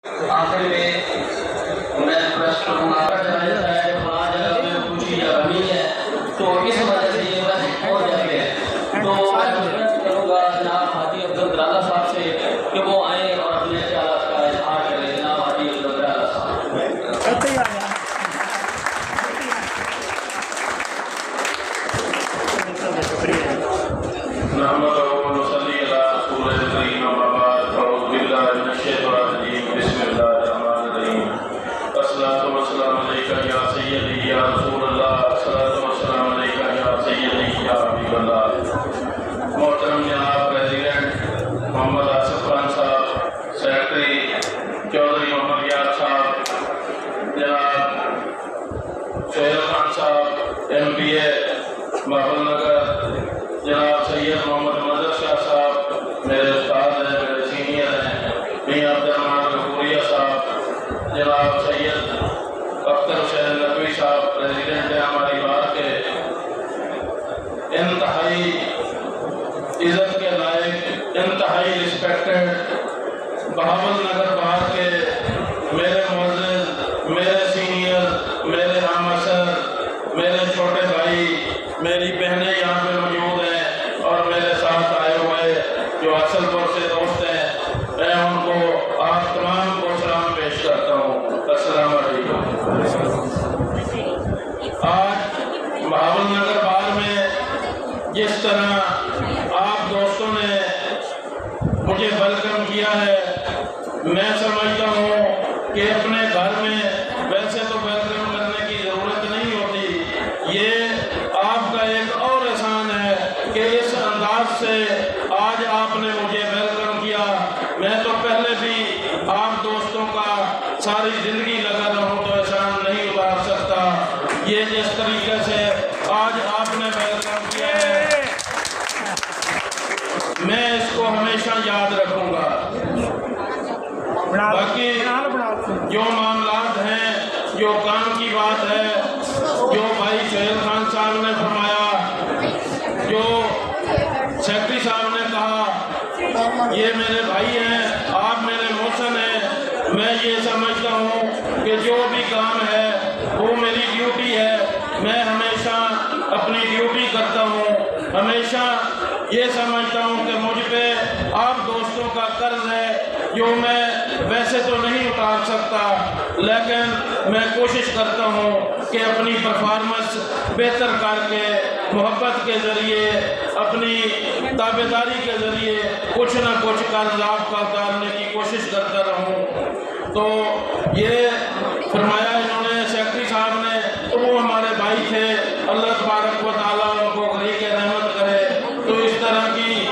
آخر میں پرشن کروں گا جگہ ہے فلاں جگہ میں پوچھی جگہ نہیں ہے تو اس وجہ سے یہ بس ہو جاتے ہیں. تو میں ریکویسٹ کروں گا جناب حاجی افضل درالا صاحب سے کہ وہ آئیں اور اپنے خیالات کا اظہار کریں. جناب حاجی افضل درالا صاحب. محترم جناب پریزیڈنٹ محمد آصف خان صاحب، سیکرٹری چودھری محمد یار صاحب، جناب سہیل خان صاحب ایم پی اے بابل نگر، جناب سید محمد مظہر شاہ صاحب میرے استاد ہیں، میرے سینئر ہیں، میاں عبد الرحمان غفوریہ صاحب، جناب سید اختر حسین نقوی صاحب پریزیڈنٹ ہیں ہماری بار کے، انتہائی عزت کے لائق، انتہائی رسپیکٹڈ بہاول نگر بار کے میرے معزز، میرے سینئر، میرے ہم عصر، میرے چھوٹے بھائی، میری بہنیں یہاں پہ موجود ہیں اور میرے ساتھ آئے ہوئے جو اصل پور سے دوست ہیں، میں ان کو آپ تمام کو سلام پیش کرتا ہوں. السلام علیکم. آج بہاول نگر بار میں جس طرح آپ دوستوں نے مجھے ویلکم کیا ہے، میں سمجھتا ہوں کہ اپنے گھر میں ویسے تو ویلکم کرنے کی ضرورت نہیں ہوتی، یہ آپ کا ایک اور احسان ہے کہ اس انداز سے آج آپ نے مجھے ویلکم کیا. میں تو پہلے بھی آپ دوستوں کا ساری زندگی لگا رہوں تو احسان نہیں اتار سکتا. یہ جس طریقے سے آج آپ نے ویلکم کیا ہے میں اس کو ہمیشہ یاد رکھوں گا. باقی جو معاملات ہیں، جو کام کی بات ہے، جو بھائی سہیل خان صاحب نے فرمایا، جو سیکرٹری صاحب نے کہا، یہ میرے بھائی ہیں، آپ میرے محسن ہیں. میں یہ سمجھتا ہوں کہ جو بھی کام ہے وہ میری ڈیوٹی ہے. میں ہمیشہ اپنی ڈیوٹی کرتا ہوں، ہمیشہ یہ سمجھتا ہوں کہ مجھ پہ آپ دوستوں کا قرض ہے جو میں ویسے تو نہیں اتار سکتا، لیکن میں کوشش کرتا ہوں کہ اپنی پرفارمنس بہتر کر کے محبت کے ذریعے، اپنی تابعداری کے ذریعے کچھ نہ کچھ قرض آپ کا اتارنے کی کوشش کرتا رہوں. تو یہ فرمایا انہوں نے سیکرٹری صاحب نے، تو وہ ہمارے بھائی تھے، اللہ تبارک و تعالیٰ ان کو غریق رحمت کرے. تو اس طرح کی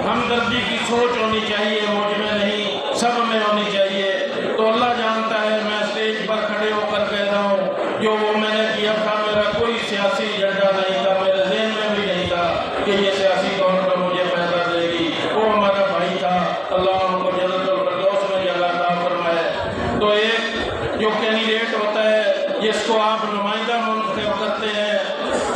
ہمدردی کی سوچ ہونی چاہیے، مجھ میں نہیں سب میں ہونی چاہیے. تو اللہ جانتا ہے میں اسٹیج پر کھڑے ہو کر کہہ رہا ہوں جو وہ میں نے کیا تھا، میرا کوئی سیاسی ایجنڈا نہیں تھا، میرے ذہن میں بھی نہیں تھا کہ یہ سیاسی طور پر مجھے فائدہ دے گی. وہ ہمارا بھائی تھا، اللہ ان کو جنت الفردوس میں جگہ عطا فرمائے. تو ایک جو کینڈیڈیٹ ہوتا ہے جس کو آپ نمائندہ منتخب کرتے ہیں،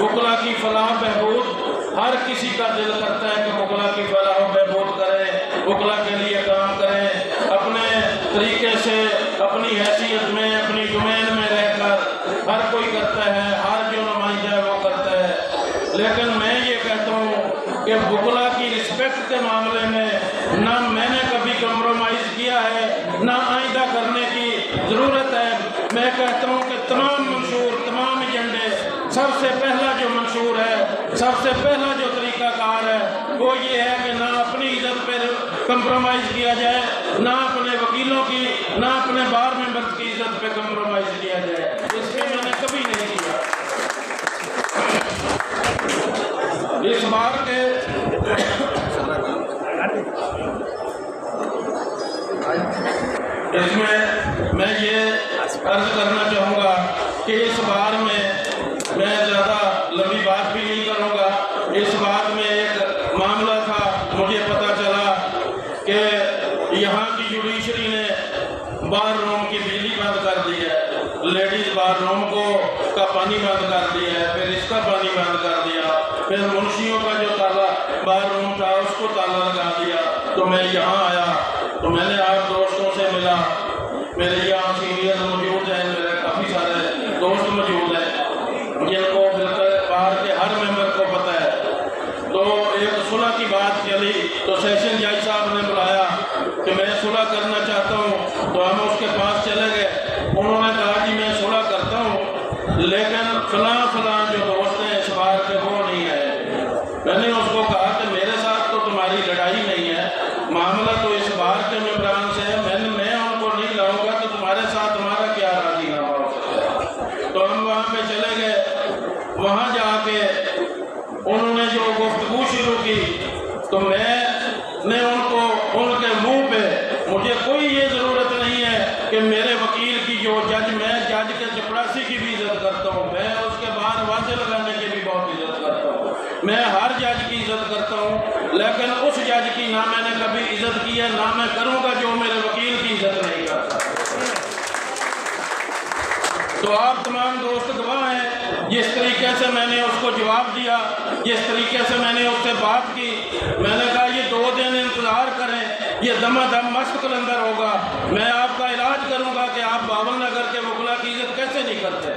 وکلا کی فلاح بہبود، ہر کسی کا دل کرتا ہے کہ وکلا کی فلاح و بہبود کریں، وکلا کے لیے کام کریں، اپنے طریقے سے، اپنی حیثیت میں، اپنی ڈومین میں رہ کر ہر کوئی کرتا ہے، ہر جو نمائندہ ہے وہ کرتا ہے. لیکن میں یہ کہتا ہوں کہ وکلا کی رسپیکٹ کے معاملے میں نہ میں نے کبھی کمپرومائز کیا ہے، نہ آئندہ کرنے کی ضرورت ہے. میں کہتا ہوں کہ تمام منشور، تمام ایجنڈے، سب سے پہلا جو منشور ہے، سب سے پہلا جو طریقہ کار ہے وہ یہ ہے کہ نہ اپنی عزت پہ کمپرومائز کیا جائے، نہ اپنے وکیلوں کی، نہ اپنے بار ممبرز کی عزت پہ کمپرومائز کیا جائے. اس میں نے کبھی نہیں کیا. اس بار کے اس میں یہ عرض کرنا چاہوں گا کہ اس بار میں زیادہ لمبی بات بھی نہیں کروں گا. اس بات میں ایک معاملہ تھا، مجھے پتہ چلا کہ یہاں کی جوڈیشری نے بار روم کی بجلی بند کر دی ہے، لیڈیز بار روم کا پانی بند کر دیا ہے، پھر اس کا پانی بند کر دیا، پھر منشیوں کا جو تالا بار روم تھا اس کو تالا لگا دیا. تو میں یہاں آیا تو میں نے آپ دوستوں سے ملا मेरे यहाँ सीनियर मौजूद हैं, मेरे काफ़ी सारे दोस्त मौजूद हैं जिनको बिल्कुल बाहर के हर मेंबर को पता है। तो एक सुलह की बात चली तो सेशन जज साहब ने बुलाया कि मैं सुलह करना चाहता हूँ, तो हम उसके पास चले गए। उन्होंने कहा जी मैं सुलह करता हूँ लेकिन फलां जो दोस्त हैं इस बार के वो नहीं आए। मैंने उसको कहा कि मेरे साथ तो तुम्हारी लड़ाई नहीं है, मामला तो इस बार के मेंबरान से है, मैं उनको नहीं लाऊंगा तो तुम्हारे साथ हमारा क्या राजीनामा हो सकता है। तो हम वहाँ पे चले गए। वहाँ जाके उन्होंने जो गुफ्तगू शुरू की तो मैंने उनको उनके मुंह पे, मुझे कोई ये ज़रूरत नहीं है कि मेरे वकील की जो जज, मैं जज के चपरासी की भी इज्जत करता हूँ, मैं उसके बाहर वाजे लगाने की भी बहुत इज्जत करता हूँ, मैं हर जज की इज्जत करता हूँ, लेकिन उस जज की ना मैंने कभी इज्जत की है ना मैं करूँगा जो मेरे वकील की इज्जत नहीं करता। तो आप तमाम दोस्त गवाह हैं, जिस तरीके से मैंने उसको जवाब दिया, जिस तरीके से मैंने उससे बात की। मैंने कहा ये 2 दिन इंतज़ार करें, ये दमादम मस्त कलंदर होगा, मैं आपका इलाज करूंगा कि आप बावल नगर के वकला की इज्जत कैसे नहीं करते।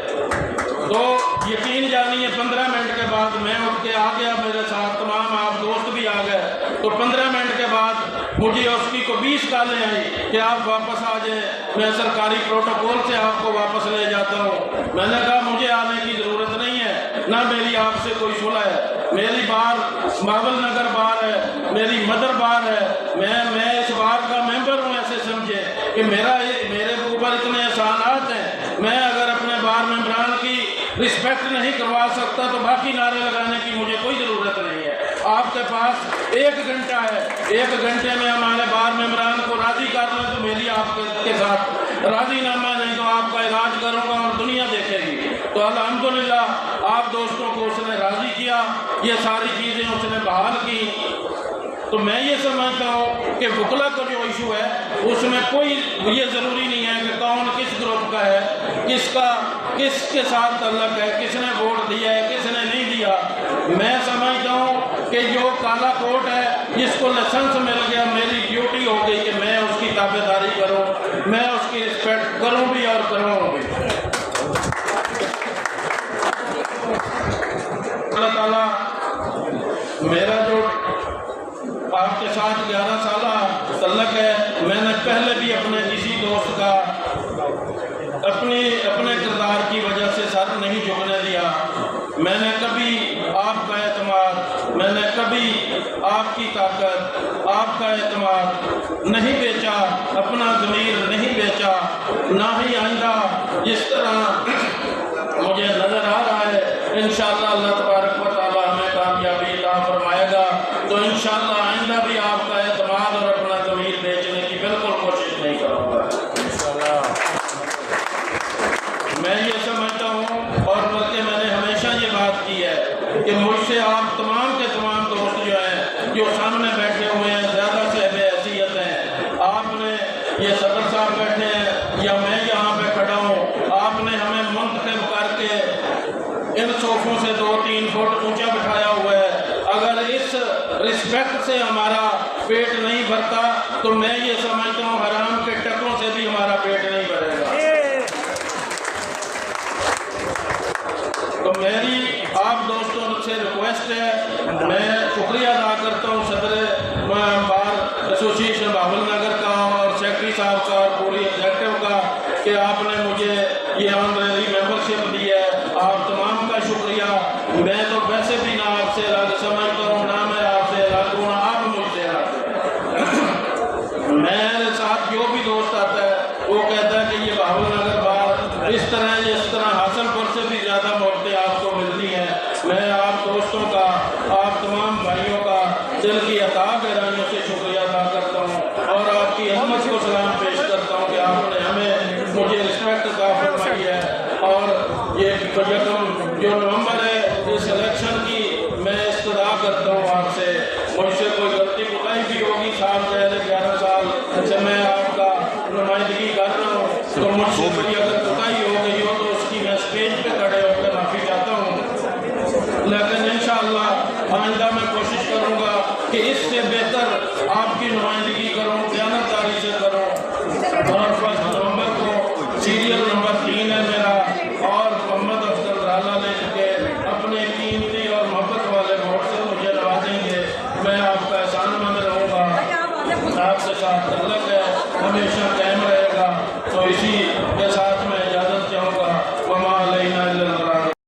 तो यकीन जानिए 15 मिनट के बाद मैं उठ के आ गया, मेरे साथ तमाम आप दोस्त भी आ गए। तो 15 मिनट के बाद मुझे उसकी को 20 कॉलें आई कि आप वापस आ जाएं, मैं सरकारी प्रोटोकॉल से आपको वापस ले जाता हूँ। मैंने कहा मुझे आने की ज़रूरत नहीं है, ना मेरी आपसे कोई सुलह है, मेरी बार बावल नगर बार है, मेरी मदर बार है, मैं इस बार का मेंबर हूँ। ऐसे समझे कि मेरे ऊपर इतने एहसानात हैं, मैं अगर अपने बार मेंबरान की रिस्पेक्ट नहीं करवा सकता तो बाकी नारे लगाने की मुझे कोई ज़रूरत नहीं है। आपके पास 1 घंटा है, 1 घंटे में हमारे बार मेंबरान को राज़ी कर लें तो मेरी आपके साथ राज़ीनामा, नहीं तो आपका इलाज करूँगा और दुनिया देखेगी। तो अल्हम्दुलिल्लाह आप दोस्तों को उसने राज़ी किया, ये सारी चीज़ें उसने बहाल की। तो मैं ये समझता हूँ कि वकला का जो इशू है उसमें कोई ये ज़रूरी नहीं है कि कौन किस ग्रुप का है, किसके साथ तल्लक है, किसने वोट दिया है, किसने नहीं दिया। मैं समझता हूँ कि जो काला कोट है जिसको लाइसेंस मिल गया, मेरी ड्यूटी हो गई कि मैं उसकी ताबेदारी करूँ, मैं उसकी रिस्पेक्ट करूँ भी और करूँ भी। अल्लाह ताला मेरा जो आपके साथ 11 साल तल्लक है, मैंने पहले भी अपने किसी दोस्त का अपने किरदार की वजह से सर नहीं झुकने दिया। मैंने कभी आपका एतमाद, मैंने कभी आपकी ताकत, आपका एतमाद नहीं बेचा, अपना ज़मीर नहीं बेचा, ना ही आइंदा। जिस तरह मुझे नज़र आ रहा है इंशाअल्लाह अल्लाह तबारक व तआला हमें कामयाबी अता फरमाएगा। तो इंशाअल्लाह आइंदा भी आपका एतमाद और अपना ज़मीर बेचने की बिल्कुल कोशिश नहीं करूँगा। मैं ये समझता हूँ और बल्कि मैंने हमेशा ये बात की है कि मुझसे आप तमाम के तमाम दोस्त जो हैं, जो सामने बैठे हुए हैं, ज़्यादा से बेहैसियत हैं। आपने ये सदर साहब बैठे हैं या मैं यहाँ पे खड़ा हूँ, आपने हमें मुंतखब करके इन सोफों से 2-3 फुट ऊंचा बिठाया हुआ है। अगर इस रिस्पेक्ट से हमारा पेट नहीं भरता तो मैं ये समझता हूँ हराम के टकों से भी हमारा पेट नहीं भरेगा। तो मेरी आप दोस्तों से रिक्वेस्ट है, मैं शुक्रिया अदा करता हूँ सदर बार एसोसिएशन बावल नगर का और सेक्रेटरी साहब का और पूरी एग्जेक्टिव का कि आपने मुझे ये ऑनरेरी मेंबरशिप दी है। आप तमाम का शुक्रिया। मैं तो वैसे भी ना आपसे अलग समझता हूँ, ना मैं आपसे अलग हूँ, ना आप मुझसे अलग। मेरे साथ जो भी दोस्त आता है वो कहता है कि ये बावल नगर बार इस तरह हासनपुर से भी ज़्यादा मौक़े आपको मिलती हैं। मैं आप दोस्तों का, आप तमाम भाइयों का दिल की अता गहराइयों से शुक्रिया अदा करता हूँ और आपकी अहमद को सलाम पेश करता हूँ कि आपने हमें मुझे रिस्पेक्ट अता फरमाई है। और ये जो नवंबर है इस इलेक्शन की मैं इस्तदा करता हूँ आपसे, मुझसे कोई गलती कोताही भी होगी, साल पहले 11 साल से मैं आपका नुमाइंदगी कर रहा हूँ, तो मुझसे कोई अगर कोताही हो गई हो तो उसकी मैं स्टेज पे खड़े होकर माफ़ी चाहता हूँ। लेकिन इंशाअल्लाह आइंदा मैं कोशिश करूँगा कि इससे बेहतर आपकी नुमाइंदगी करूँ, ज़ियानतदारी से करूँ और 1 नवंबर میں آپ کا احسان مند رہوں گا، آپ کے ساتھ تعلق ہے ہمیشہ قائم